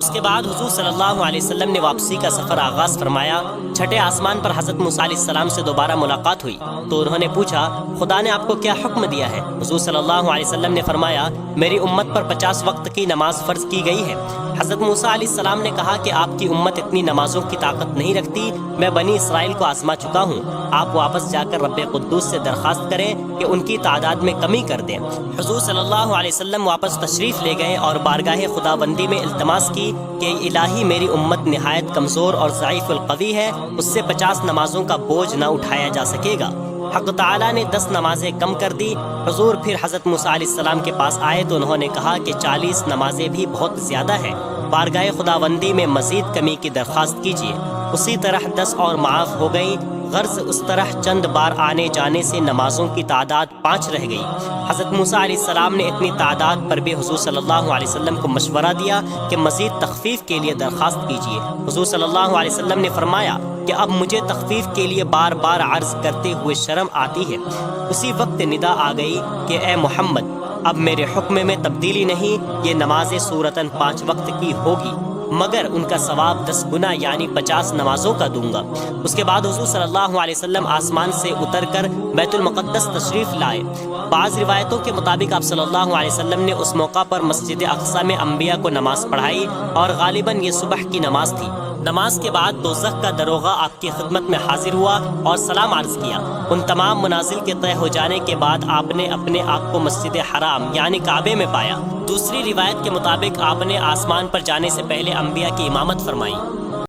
اس کے بعد حضور صلی اللہ علیہ وسلم نے واپسی کا سفر آغاز فرمایا۔ چھٹے آسمان پر حضرت موسیٰ علیہ السلام سے دوبارہ ملاقات ہوئی تو انہوں نے پوچھا، خدا نے آپ کو کیا حکم دیا ہے؟ حضور صلی اللہ علیہ وسلم نے فرمایا، میری امت پر 50 وقت کی نماز فرض کی گئی ہے۔ حضرت موسیٰ علیہ السلام نے کہا کہ آپ کی امت اتنی نمازوں کی طاقت نہیں رکھتی، میں بنی اسرائیل کو آزما چکا ہوں، آپ واپس جا کر رب قدوس سے درخواست کریں کہ ان کی تعداد میں کمی کر دیں۔ حضور صلی اللہ علیہ وسلم واپس تشریف لے گئے اور بارگاہ خداوندی میں التماس کی کہ الہی میری امت نہایت کمزور اور ضعیف القوی ہے، اس سے 50 نمازوں کا بوجھ نہ اٹھایا جا سکے گا۔ حق تعالیٰ نے 10 نمازیں کم کر دی۔ حضور پھر حضرت موسیٰ علیہ السلام کے پاس آئے تو انہوں نے کہا کہ 40 نمازیں بھی بہت زیادہ ہیں، بارگاہ خداوندی میں مزید کمی کی درخواست کیجیے۔ اسی طرح 10 اور معاف ہو گئی، غرض اس طرح چند بار آنے جانے سے نمازوں کی تعداد 5 رہ گئی۔ حضرت موسیٰ علیہ السلام نے اتنی تعداد پر بھی حضور صلی اللہ علیہ وسلم کو مشورہ دیا کہ مزید تخفیف کے لیے درخواست کیجیے۔ حضور صلی اللہ علیہ وسلم نے فرمایا کہ اب مجھے تخفیف کے لیے بار بار عرض کرتے ہوئے شرم آتی ہے۔ اسی وقت ندا آ گئی کہ اے محمد، اب میرے حکم میں تبدیلی نہیں، یہ نمازیں صورتاً 5 وقت کی ہوگی، مگر ان کا ثواب 10 گنا یعنی 50 نمازوں کا دوں گا۔ اس کے بعد حضور صلی اللہ علیہ وسلم آسمان سے اتر کر بیت المقدس تشریف لائے۔ بعض روایتوں کے مطابق آپ صلی اللہ علیہ وسلم نے اس موقع پر مسجد اقصی میں انبیاء کو نماز پڑھائی اور غالباً یہ صبح کی نماز تھی۔ نماز کے بعد دوزخ کا داروغہ آپ کی خدمت میں حاضر ہوا اور سلام عرض کیا۔ ان تمام منازل کے طے ہو جانے کے بعد آپ نے اپنے آپ کو مسجد حرام یعنی کعبے میں پایا۔ دوسری روایت کے مطابق آپ نے آسمان پر جانے سے پہلے انبیاء کی امامت فرمائی۔